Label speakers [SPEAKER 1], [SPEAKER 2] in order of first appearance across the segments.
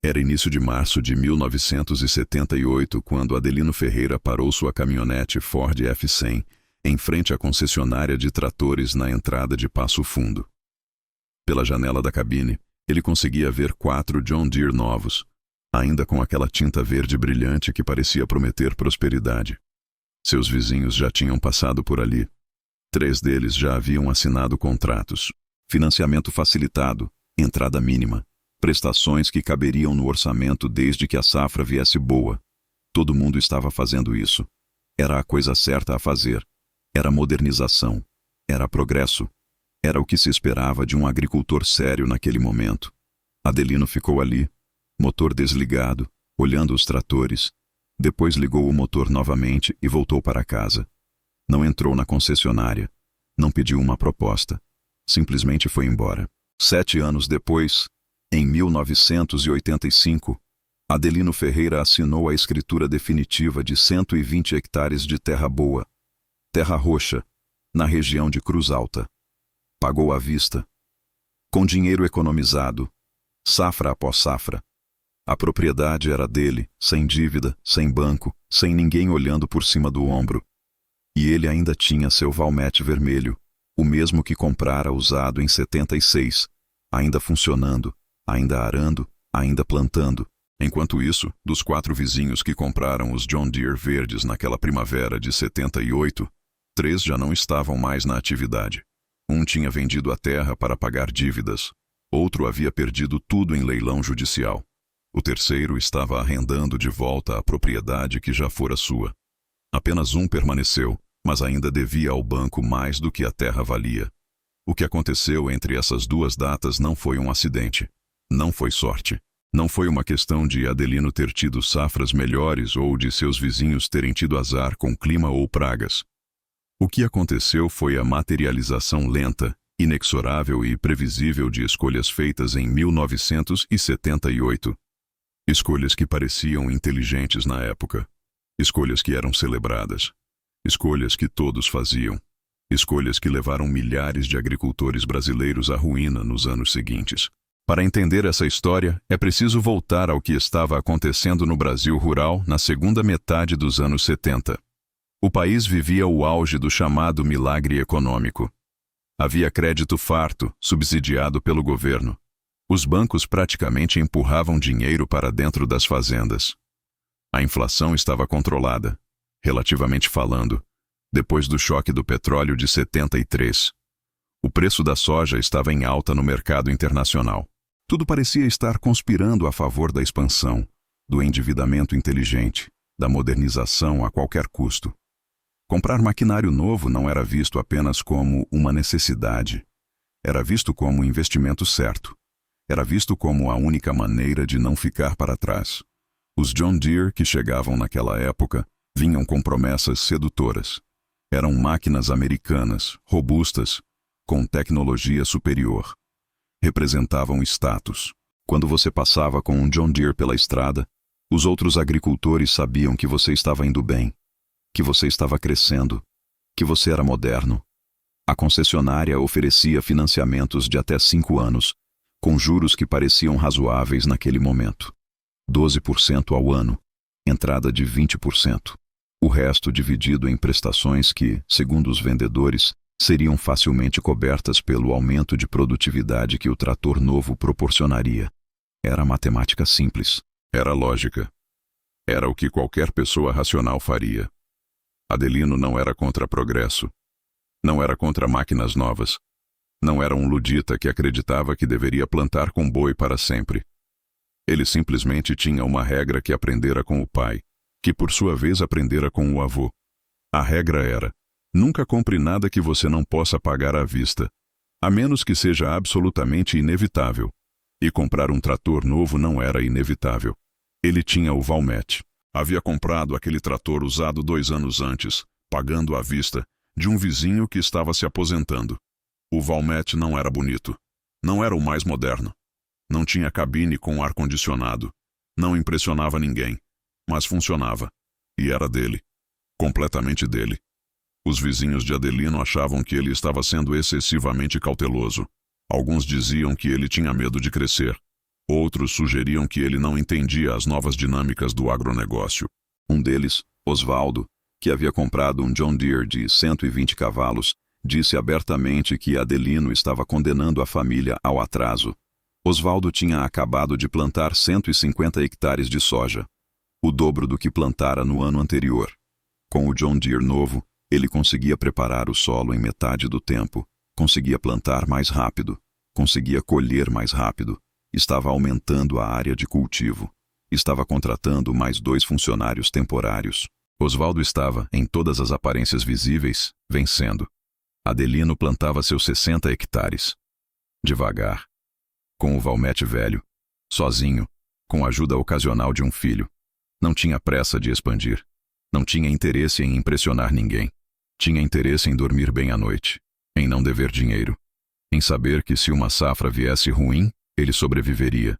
[SPEAKER 1] Era início de março de 1978 quando Adelino Ferreira parou sua caminhonete Ford F-100 em frente à concessionária de tratores na entrada de Passo Fundo. Pela janela da cabine, ele conseguia ver 4 John Deere novos, ainda com aquela tinta verde brilhante que parecia prometer prosperidade. Seus vizinhos já tinham passado por ali. 3 deles já haviam assinado contratos. Financiamento facilitado, entrada mínima, prestações que caberiam no orçamento desde que a safra viesse boa. Todo mundo estava fazendo isso. Era a coisa certa a fazer. Era modernização. Era progresso. Era o que se esperava de um agricultor sério naquele momento. Adelino ficou ali, motor desligado, olhando os tratores. Depois ligou o motor novamente e voltou para casa. Não entrou na concessionária. Não pediu uma proposta. Simplesmente foi embora. 7 anos depois, em 1985, Adelino Ferreira assinou a escritura definitiva de 120 hectares de terra boa, terra roxa, na região de Cruz Alta. Pagou à vista. Com dinheiro economizado, safra após safra. A propriedade era dele, sem dívida, sem banco, sem ninguém olhando por cima do ombro. E ele ainda tinha seu Valmet vermelho, o mesmo que comprara usado em 76, ainda funcionando, ainda arando, ainda plantando. Enquanto isso, dos 4 vizinhos que compraram os John Deere verdes naquela primavera de 78, 3 já não estavam mais na atividade. Um tinha vendido a terra para pagar dívidas. Outro havia perdido tudo em leilão judicial. O terceiro estava arrendando de volta a propriedade que já fora sua. Apenas um permaneceu, mas ainda devia ao banco mais do que a terra valia. O que aconteceu entre essas 2 datas não foi um acidente. Não foi sorte. Não foi uma questão de Adelino ter tido safras melhores ou de seus vizinhos terem tido azar com clima ou pragas. O que aconteceu foi a materialização lenta, inexorável e previsível de escolhas feitas em 1978. Escolhas que pareciam inteligentes na época. Escolhas que eram celebradas. Escolhas que todos faziam. Escolhas que levaram milhares de agricultores brasileiros à ruína nos anos seguintes. Para entender essa história, é preciso voltar ao que estava acontecendo no Brasil rural na segunda metade dos anos 70. O país vivia o auge do chamado milagre econômico. Havia crédito farto, subsidiado pelo governo. Os bancos praticamente empurravam dinheiro para dentro das fazendas. A inflação estava controlada, relativamente falando, depois do choque do petróleo de 73. O preço da soja estava em alta no mercado internacional. Tudo parecia estar conspirando a favor da expansão, do endividamento inteligente, da modernização a qualquer custo. Comprar maquinário novo não era visto apenas como uma necessidade. Era visto como um investimento certo. Era visto como a única maneira de não ficar para trás. Os John Deere que chegavam naquela época vinham com promessas sedutoras. Eram máquinas americanas, robustas, com tecnologia superior. Representavam status. Quando você passava com um John Deere pela estrada, os outros agricultores sabiam que você estava indo bem, que você estava crescendo, que você era moderno. A concessionária oferecia financiamentos de até 5 anos, com juros que pareciam razoáveis naquele momento. 12% ao ano, entrada de 20%. O resto dividido em prestações que, segundo os vendedores, seriam facilmente cobertas pelo aumento de produtividade que o trator novo proporcionaria. Era matemática simples. Era lógica. Era o que qualquer pessoa racional faria. Adelino não era contra progresso. Não era contra máquinas novas. Não era um ludita que acreditava que deveria plantar com boi para sempre. Ele simplesmente tinha uma regra que aprendera com o pai, que por sua vez aprendera com o avô. A regra era: nunca compre nada que você não possa pagar à vista, a menos que seja absolutamente inevitável. E comprar um trator novo não era inevitável. Ele tinha o Valmet. Havia comprado aquele trator usado 2 anos antes, pagando à vista, de um vizinho que estava se aposentando. O Valmet não era bonito. Não era o mais moderno. Não tinha cabine com ar-condicionado. Não impressionava ninguém. Mas funcionava. E era dele. Completamente dele. Os vizinhos de Adelino achavam que ele estava sendo excessivamente cauteloso. Alguns diziam que ele tinha medo de crescer. Outros sugeriam que ele não entendia as novas dinâmicas do agronegócio. Um deles, Osvaldo, que havia comprado um John Deere de 120 cavalos, disse abertamente que Adelino estava condenando a família ao atraso. Osvaldo tinha acabado de plantar 150 hectares de soja, o dobro do que plantara no ano anterior. Com o John Deere novo, ele conseguia preparar o solo em metade do tempo, conseguia plantar mais rápido, conseguia colher mais rápido, estava aumentando a área de cultivo, estava contratando mais 2 funcionários temporários. Osvaldo estava, em todas as aparências visíveis, vencendo. Adelino plantava seus 60 hectares. Devagar. Com o Valmete velho. Sozinho. Com a ajuda ocasional de um filho. Não tinha pressa de expandir. Não tinha interesse em impressionar ninguém. Tinha interesse em dormir bem à noite. Em não dever dinheiro. Em saber que se uma safra viesse ruim, ele sobreviveria.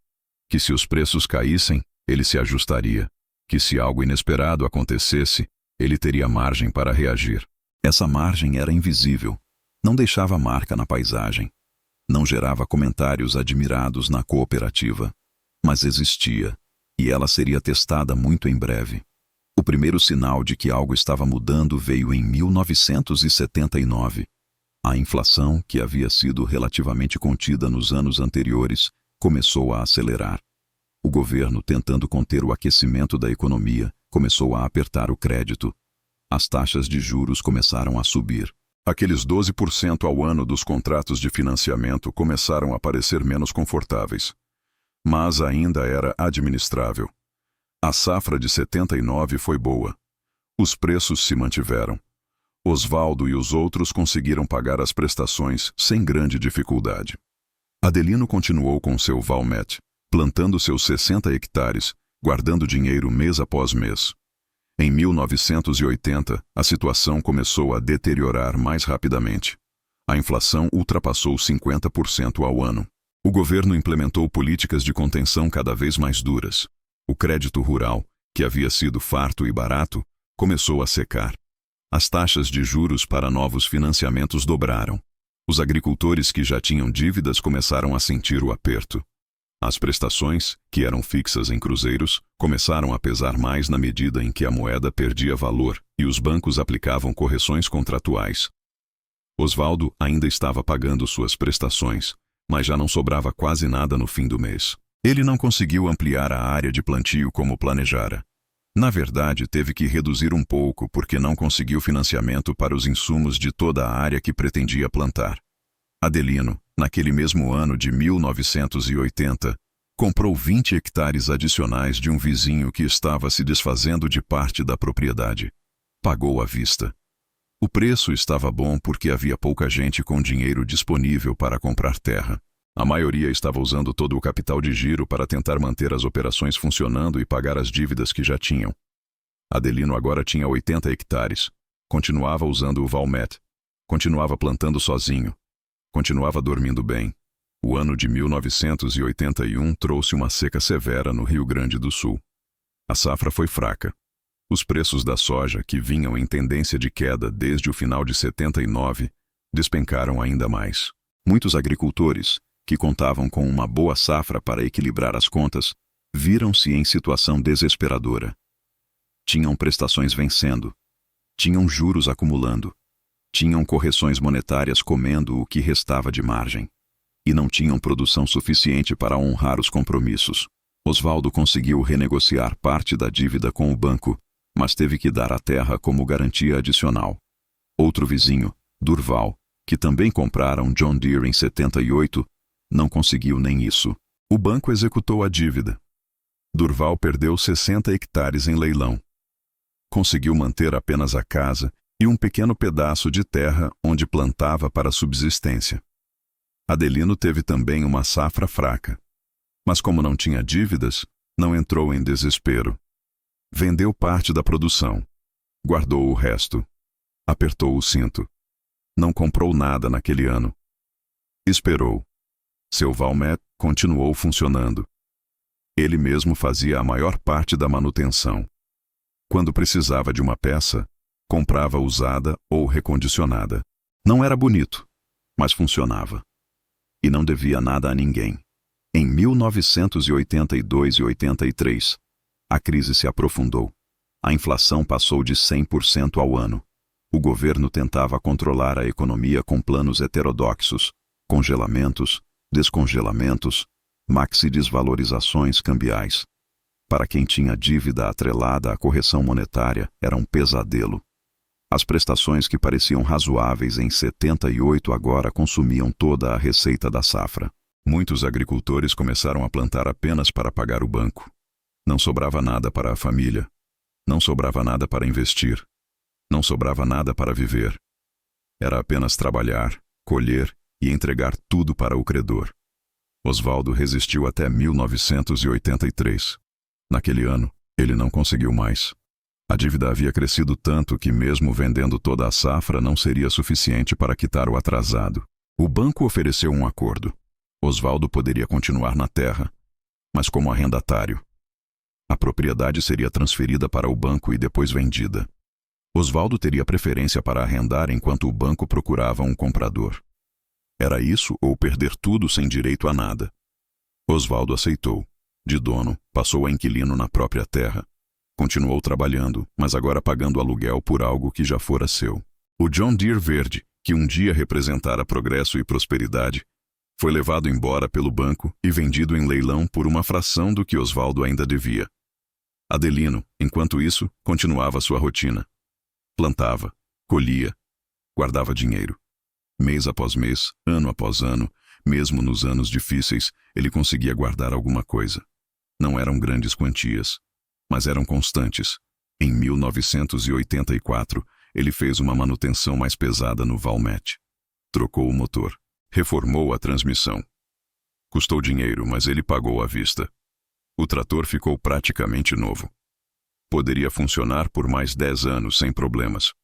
[SPEAKER 1] Que se os preços caíssem, ele se ajustaria. Que se algo inesperado acontecesse, ele teria margem para reagir. Essa margem era invisível. Não deixava marca na paisagem. Não gerava comentários admirados na cooperativa. Mas existia, e ela seria testada muito em breve. O primeiro sinal de que algo estava mudando veio em 1979. A inflação, que havia sido relativamente contida nos anos anteriores, começou a acelerar. O governo, tentando conter o aquecimento da economia, começou a apertar o crédito. As taxas de juros começaram a subir. Aqueles 12% ao ano dos contratos de financiamento começaram a parecer menos confortáveis. Mas ainda era administrável. A safra de 79 foi boa. Os preços se mantiveram. Osvaldo e os outros conseguiram pagar as prestações sem grande dificuldade. Adelino continuou com seu Valmet, plantando seus 60 hectares, guardando dinheiro mês após mês. Em 1980, a situação começou a deteriorar mais rapidamente. A inflação ultrapassou 50% ao ano. O governo implementou políticas de contenção cada vez mais duras. O crédito rural, que havia sido farto e barato, começou a secar. As taxas de juros para novos financiamentos dobraram. Os agricultores que já tinham dívidas começaram a sentir o aperto. As prestações, que eram fixas em cruzeiros, começaram a pesar mais na medida em que a moeda perdia valor e os bancos aplicavam correções contratuais. Osvaldo ainda estava pagando suas prestações, mas já não sobrava quase nada no fim do mês. Ele não conseguiu ampliar a área de plantio como planejara. Na verdade, teve que reduzir um pouco porque não conseguiu financiamento para os insumos de toda a área que pretendia plantar. Adelino, naquele mesmo ano de 1980, comprou 20 hectares adicionais de um vizinho que estava se desfazendo de parte da propriedade. Pagou à vista. O preço estava bom porque havia pouca gente com dinheiro disponível para comprar terra. A maioria estava usando todo o capital de giro para tentar manter as operações funcionando e pagar as dívidas que já tinham. Adelino agora tinha 80 hectares. Continuava usando o Valmet. Continuava plantando sozinho. Continuava dormindo bem. O ano de 1981 trouxe uma seca severa no Rio Grande do Sul. A safra foi fraca. Os preços da soja, que vinham em tendência de queda desde o final de 79, despencaram ainda mais. Muitos agricultores, que contavam com uma boa safra para equilibrar as contas, viram-se em situação desesperadora. Tinham prestações vencendo. Tinham juros acumulando. Tinham correções monetárias comendo o que restava de margem. E não tinham produção suficiente para honrar os compromissos. Osvaldo conseguiu renegociar parte da dívida com o banco, mas teve que dar a terra como garantia adicional. Outro vizinho, Durval, que também comprara um John Deere em 78, não conseguiu nem isso. O banco executou a dívida. Durval perdeu 60 hectares em leilão. Conseguiu manter apenas a casa e um pequeno pedaço de terra onde plantava para subsistência. Adelino teve também uma safra fraca. Mas como não tinha dívidas, não entrou em desespero. Vendeu parte da produção. Guardou o resto. Apertou o cinto. Não comprou nada naquele ano. Esperou. Seu Valmet continuou funcionando. Ele mesmo fazia a maior parte da manutenção. Quando precisava de uma peça, comprava usada ou recondicionada. Não era bonito, mas funcionava. E não devia nada a ninguém. Em 1982 e 83, a crise se aprofundou. A inflação passou de 100% ao ano. O governo tentava controlar a economia com planos heterodoxos, congelamentos, descongelamentos, maxi-desvalorizações cambiais. Para quem tinha dívida atrelada à correção monetária, era um pesadelo. As prestações que pareciam razoáveis em 78 agora consumiam toda a receita da safra. Muitos agricultores começaram a plantar apenas para pagar o banco. Não sobrava nada para a família. Não sobrava nada para investir. Não sobrava nada para viver. Era apenas trabalhar, colher e entregar tudo para o credor. Osvaldo resistiu até 1983. Naquele ano, ele não conseguiu mais. A dívida havia crescido tanto que mesmo vendendo toda a safra não seria suficiente para quitar o atrasado. O banco ofereceu um acordo. Osvaldo poderia continuar na terra, mas como arrendatário. A propriedade seria transferida para o banco e depois vendida. Osvaldo teria preferência para arrendar enquanto o banco procurava um comprador. Era isso ou perder tudo sem direito a nada. Osvaldo aceitou. De dono, passou a inquilino na própria terra. Continuou trabalhando, mas agora pagando aluguel por algo que já fora seu. O John Deere verde, que um dia representara progresso e prosperidade, foi levado embora pelo banco e vendido em leilão por uma fração do que Osvaldo ainda devia. Adelino, enquanto isso, continuava sua rotina. Plantava, colhia, guardava dinheiro. Mês após mês, ano após ano, mesmo nos anos difíceis, ele conseguia guardar alguma coisa. Não eram grandes quantias, mas eram constantes. Em 1984, ele fez uma manutenção mais pesada no Valmet. Trocou o motor. Reformou a transmissão. Custou dinheiro, mas ele pagou à vista. O trator ficou praticamente novo. Poderia funcionar por mais 10 anos sem problemas.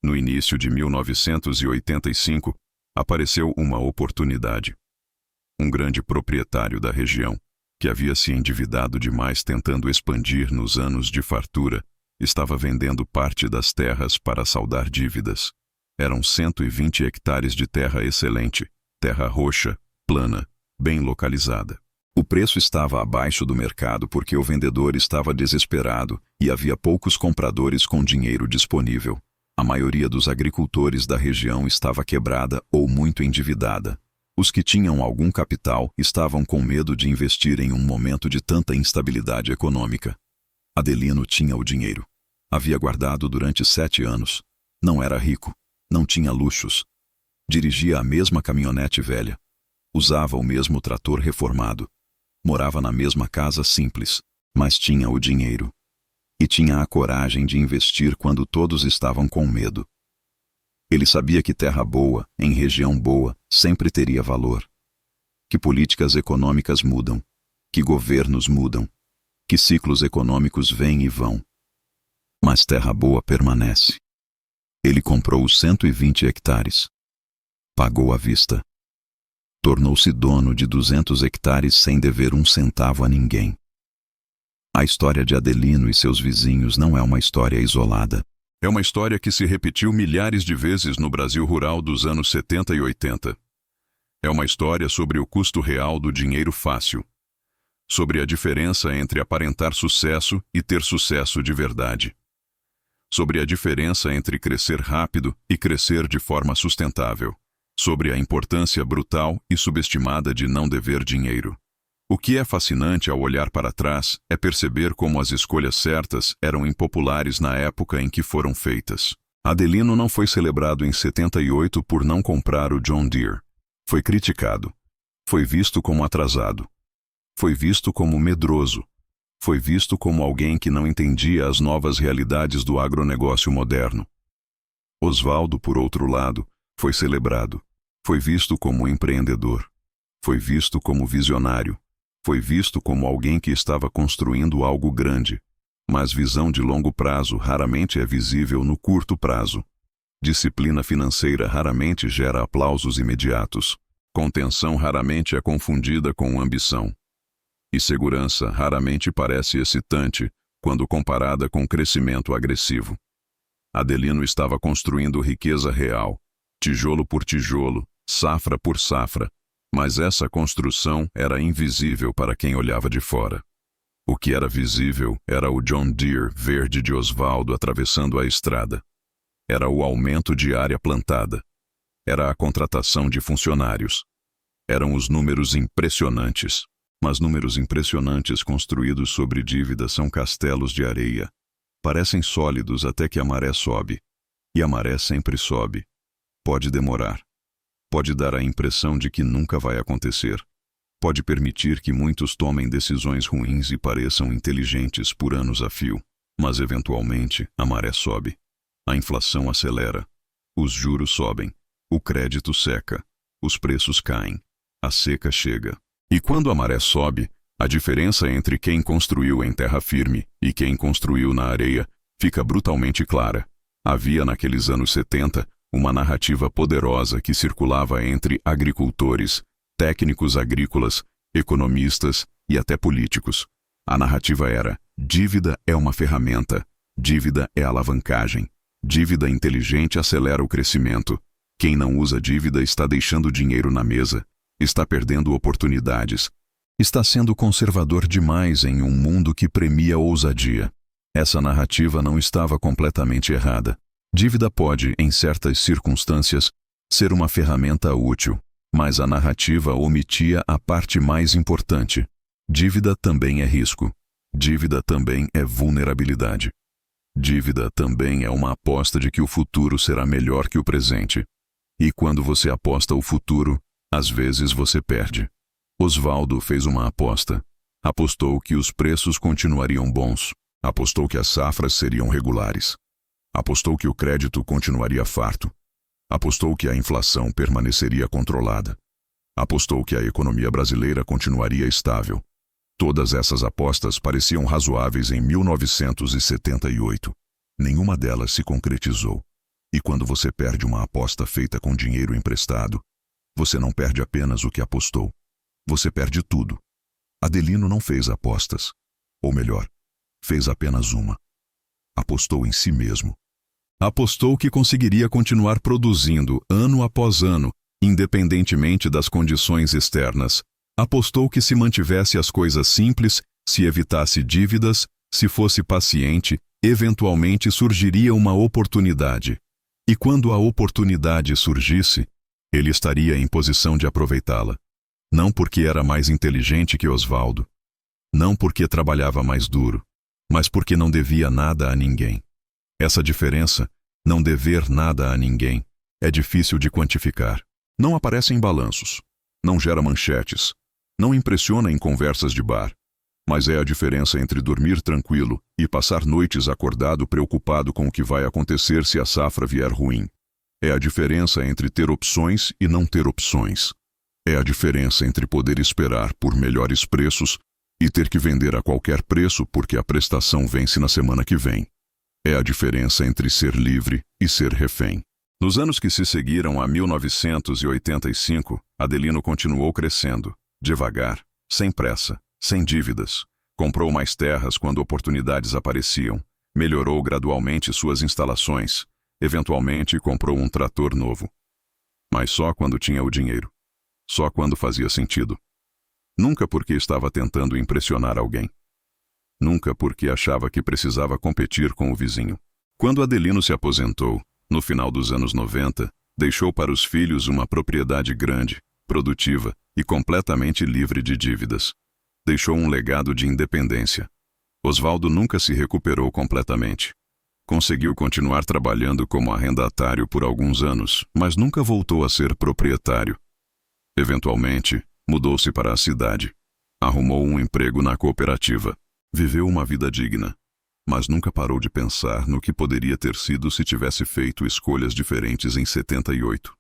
[SPEAKER 1] No início de 1985, apareceu uma oportunidade. Um grande proprietário da região, que havia se endividado demais tentando expandir nos anos de fartura, estava vendendo parte das terras para saldar dívidas. Eram 120 hectares de terra excelente, terra roxa, plana, bem localizada. O preço estava abaixo do mercado porque o vendedor estava desesperado e havia poucos compradores com dinheiro disponível. A maioria dos agricultores da região estava quebrada ou muito endividada. Os que tinham algum capital estavam com medo de investir em um momento de tanta instabilidade econômica. Adelino tinha o dinheiro. Havia guardado durante 7 anos. Não era rico. Não tinha luxos. Dirigia a mesma caminhonete velha. Usava o mesmo trator reformado. Morava na mesma casa simples, mas tinha o dinheiro. E tinha a coragem de investir quando todos estavam com medo. Ele sabia que terra boa, em região boa, sempre teria valor. Que políticas econômicas mudam. Que governos mudam. Que ciclos econômicos vêm e vão. Mas terra boa permanece. Ele comprou os 120 hectares. Pagou à vista. Tornou-se dono de 200 hectares sem dever um centavo a ninguém. A história de Adelino e seus vizinhos não é uma história isolada. É uma história que se repetiu milhares de vezes no Brasil rural dos anos 70 e 80. É uma história sobre o custo real do dinheiro fácil. Sobre a diferença entre aparentar sucesso e ter sucesso de verdade. Sobre a diferença entre crescer rápido e crescer de forma sustentável. Sobre a importância brutal e subestimada de não dever dinheiro. O que é fascinante ao olhar para trás é perceber como as escolhas certas eram impopulares na época em que foram feitas. Adelino não foi celebrado em 78 por não comprar o John Deere. Foi criticado. Foi visto como atrasado. Foi visto como medroso. Foi visto como alguém que não entendia as novas realidades do agronegócio moderno. Osvaldo, por outro lado, foi celebrado. Foi visto como empreendedor. Foi visto como visionário. Foi visto como alguém que estava construindo algo grande. Mas visão de longo prazo raramente é visível no curto prazo. Disciplina financeira raramente gera aplausos imediatos. Contenção raramente é confundida com ambição. E segurança raramente parece excitante quando comparada com crescimento agressivo. Adelino estava construindo riqueza real, tijolo por tijolo, safra por safra, Mas essa construção era invisível para quem olhava de fora. O que era visível era o John Deere verde de Osvaldo atravessando a estrada. Era o aumento de área plantada. Era a contratação de funcionários. Eram os números impressionantes. Mas números impressionantes construídos sobre dívidas são castelos de areia. Parecem sólidos até que a maré sobe. E a maré sempre sobe. Pode demorar. Pode dar a impressão de que nunca vai acontecer. Pode permitir que muitos tomem decisões ruins e pareçam inteligentes por anos a fio. Mas, eventualmente, a maré sobe. A inflação acelera. Os juros sobem. O crédito seca. Os preços caem. A seca chega. E quando a maré sobe, a diferença entre quem construiu em terra firme e quem construiu na areia fica brutalmente clara. Havia naqueles anos 70 uma narrativa poderosa que circulava entre agricultores, técnicos agrícolas, economistas e até políticos. A narrativa era: dívida é uma ferramenta, dívida é alavancagem, dívida inteligente acelera o crescimento. Quem não usa dívida está deixando dinheiro na mesa, está perdendo oportunidades, está sendo conservador demais em um mundo que premia ousadia. Essa narrativa não estava completamente errada. Dívida pode, em certas circunstâncias, ser uma ferramenta útil, mas a narrativa omitia a parte mais importante. Dívida também é risco. Dívida também é vulnerabilidade. Dívida também é uma aposta de que o futuro será melhor que o presente. E quando você aposta o futuro, às vezes você perde. Osvaldo fez uma aposta. Apostou que os preços continuariam bons. Apostou que as safras seriam regulares. Apostou que o crédito continuaria farto. Apostou que a inflação permaneceria controlada. Apostou que a economia brasileira continuaria estável. Todas essas apostas pareciam razoáveis em 1978. Nenhuma delas se concretizou. E quando você perde uma aposta feita com dinheiro emprestado, você não perde apenas o que apostou. Você perde tudo. Adelino não fez apostas. Ou melhor, fez apenas uma. Apostou em si mesmo. Apostou que conseguiria continuar produzindo ano após ano, independentemente das condições externas. Apostou que se mantivesse as coisas simples, se evitasse dívidas, se fosse paciente, eventualmente surgiria uma oportunidade. E quando a oportunidade surgisse, ele estaria em posição de aproveitá-la. Não porque era mais inteligente que Osvaldo. Não porque trabalhava mais duro. Mas porque não devia nada a ninguém. Essa diferença, não dever nada a ninguém, é difícil de quantificar. Não aparece em balanços. Não gera manchetes. Não impressiona em conversas de bar. Mas é a diferença entre dormir tranquilo e passar noites acordado preocupado com o que vai acontecer se a safra vier ruim. É a diferença entre ter opções e não ter opções. É a diferença entre poder esperar por melhores preços e ter que vender a qualquer preço porque a prestação vence na semana que vem. É a diferença entre ser livre e ser refém. Nos anos que se seguiram a 1985, Adelino continuou crescendo, devagar, sem pressa, sem dívidas. Comprou mais terras quando oportunidades apareciam, melhorou gradualmente suas instalações, eventualmente comprou um trator novo. Mas só quando tinha o dinheiro. Só quando fazia sentido. Nunca porque estava tentando impressionar alguém. Nunca porque achava que precisava competir com o vizinho. Quando Adelino se aposentou, no final dos anos 90, deixou para os filhos uma propriedade grande, produtiva e completamente livre de dívidas. Deixou um legado de independência. Osvaldo nunca se recuperou completamente. Conseguiu continuar trabalhando como arrendatário por alguns anos, mas nunca voltou a ser proprietário. Eventualmente, mudou-se para a cidade. Arrumou um emprego na cooperativa. Viveu uma vida digna, mas nunca parou de pensar no que poderia ter sido se tivesse feito escolhas diferentes em 78.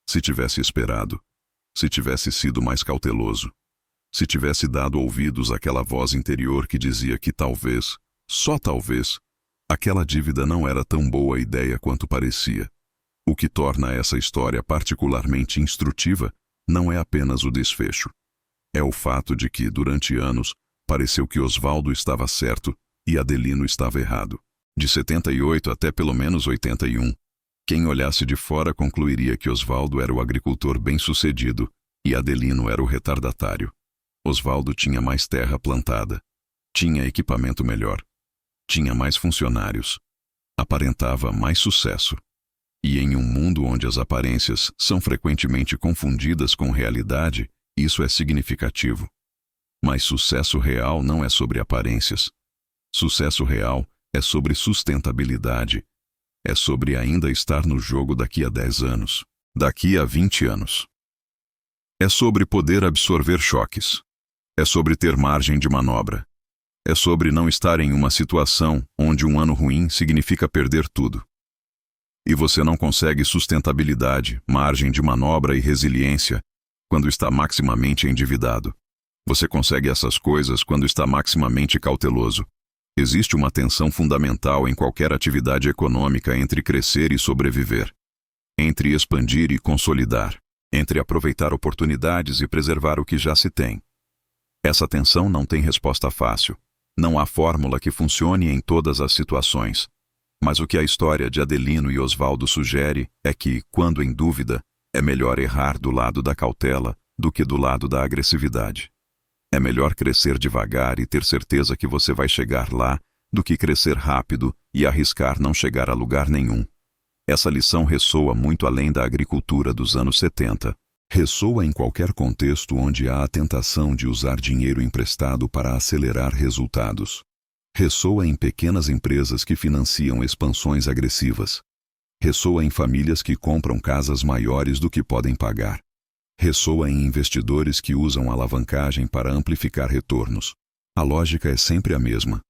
[SPEAKER 1] Se tivesse esperado. Se tivesse sido mais cauteloso. Se tivesse dado ouvidos àquela voz interior que dizia que talvez, só talvez, aquela dívida não era tão boa ideia quanto parecia. O que torna essa história particularmente instrutiva não é apenas o desfecho. É o fato de que, durante anos, pareceu que Osvaldo estava certo e Adelino estava errado. De 78 até pelo menos 81, quem olhasse de fora concluiria que Osvaldo era o agricultor bem-sucedido E Adelino era o retardatário. Osvaldo tinha mais terra plantada. Tinha equipamento melhor. Tinha mais funcionários. Aparentava mais sucesso. E em um mundo onde as aparências são frequentemente confundidas com realidade, isso é significativo. Mas sucesso real não é sobre aparências. Sucesso real é sobre sustentabilidade. É sobre ainda estar no jogo daqui a 10 anos. Daqui a 20 anos. É sobre poder absorver choques. É sobre ter margem de manobra. É sobre não estar em uma situação onde um ano ruim significa perder tudo. E você não consegue sustentabilidade, margem de manobra e resiliência quando está maximamente endividado. Você consegue essas coisas quando está maximamente cauteloso. Existe uma tensão fundamental em qualquer atividade econômica entre crescer e sobreviver. Entre expandir e consolidar. Entre aproveitar oportunidades e preservar o que já se tem. Essa tensão não tem resposta fácil. Não há fórmula que funcione em todas as situações. Mas o que a história de Adelino e Osvaldo sugere é que, quando em dúvida, é melhor errar do lado da cautela do que do lado da agressividade. É melhor crescer devagar e ter certeza que você vai chegar lá do que crescer rápido e arriscar não chegar a lugar nenhum. Essa lição ressoa muito além da agricultura dos anos 70. Ressoa em qualquer contexto onde há a tentação de usar dinheiro emprestado para acelerar resultados. Ressoa em pequenas empresas que financiam expansões agressivas. Ressoa em famílias que compram casas maiores do que podem pagar. Ressoa em investidores que usam alavancagem para amplificar retornos. A lógica é sempre a mesma.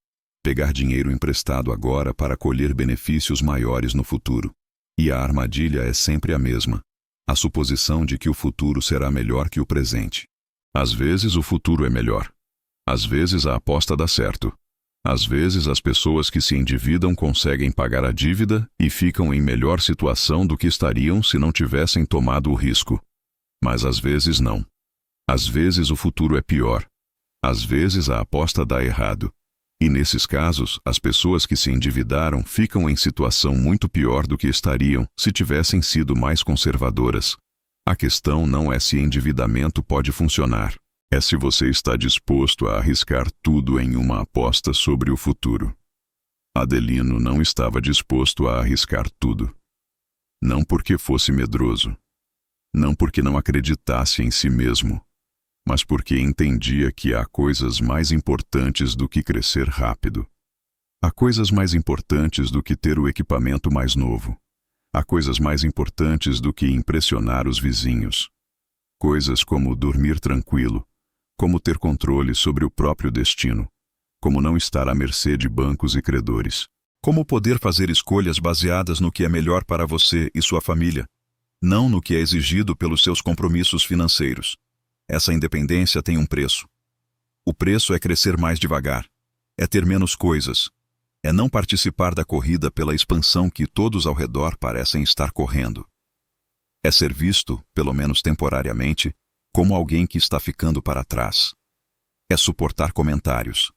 [SPEAKER 1] Pegar dinheiro emprestado agora para colher benefícios maiores no futuro. E a armadilha é sempre a mesma. A suposição de que o futuro será melhor que o presente. Às vezes o futuro é melhor. Às vezes a aposta dá certo. Às vezes as pessoas que se endividam conseguem pagar a dívida e ficam em melhor situação do que estariam se não tivessem tomado o risco. Mas às vezes não. Às vezes o futuro é pior. Às vezes a aposta dá errado. E nesses casos, as pessoas que se endividaram ficam em situação muito pior do que estariam se tivessem sido mais conservadoras. A questão não é se endividamento pode funcionar. É se você está disposto a arriscar tudo em uma aposta sobre o futuro. Adelino não estava disposto a arriscar tudo. Não porque fosse medroso. Não porque não acreditasse em si mesmo. Mas porque entendia que há coisas mais importantes do que crescer rápido. Há coisas mais importantes do que ter o equipamento mais novo. Há coisas mais importantes do que impressionar os vizinhos. Coisas como dormir tranquilo, como ter controle sobre o próprio destino, como não estar à mercê de bancos e credores, como poder fazer escolhas baseadas no que é melhor para você e sua família, não no que é exigido pelos seus compromissos financeiros. Essa independência tem um preço. O preço é crescer mais devagar. É ter menos coisas. É não participar da corrida pela expansão que todos ao redor parecem estar correndo. É ser visto, pelo menos temporariamente, como alguém que está ficando para trás. É suportar comentários.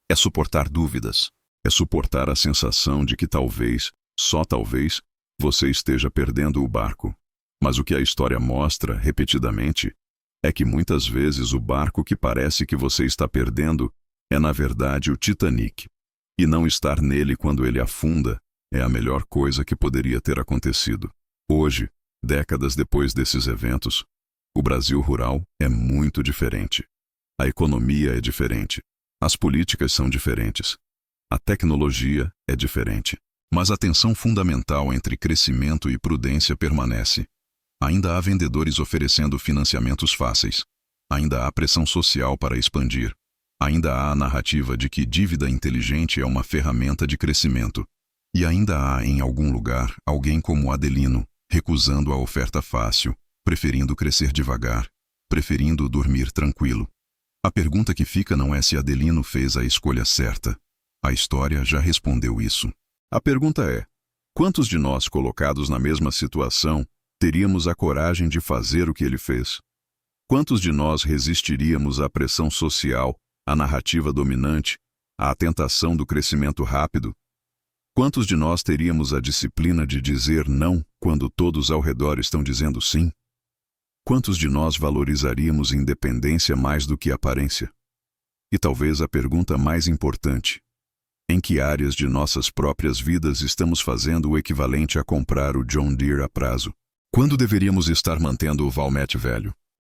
[SPEAKER 1] É suportar dúvidas. É suportar a sensação de que talvez, só talvez, você esteja perdendo o barco. Mas o que a história mostra, repetidamente, é que muitas vezes o barco que parece que você está perdendo é na verdade o Titanic. E não estar nele quando ele afunda é a melhor coisa que poderia ter acontecido. Hoje, décadas depois desses eventos, o Brasil rural é muito diferente. A economia é diferente. As políticas são diferentes. A tecnologia é diferente. Mas a tensão fundamental entre crescimento e prudência permanece. Ainda há vendedores oferecendo financiamentos fáceis. Ainda há pressão social para expandir. Ainda há a narrativa de que dívida inteligente é uma ferramenta de crescimento. E ainda há, em algum lugar, alguém como Adelino, recusando a oferta fácil, preferindo crescer devagar, preferindo dormir tranquilo. A pergunta que fica não é se Adelino fez a escolha certa. A história já respondeu isso. A pergunta é: quantos de nós colocados na mesma situação teríamos a coragem de fazer o que ele fez? Quantos de nós resistiríamos à pressão social, à narrativa dominante, à tentação do crescimento rápido? Quantos de nós teríamos a disciplina de dizer não quando todos ao redor estão dizendo sim? Quantos de nós valorizaríamos independência mais do que aparência? E talvez a pergunta mais importante: em que áreas de nossas próprias vidas estamos fazendo o equivalente a comprar o John Deere a prazo? Quando deveríamos estar mantendo o Valmet velho?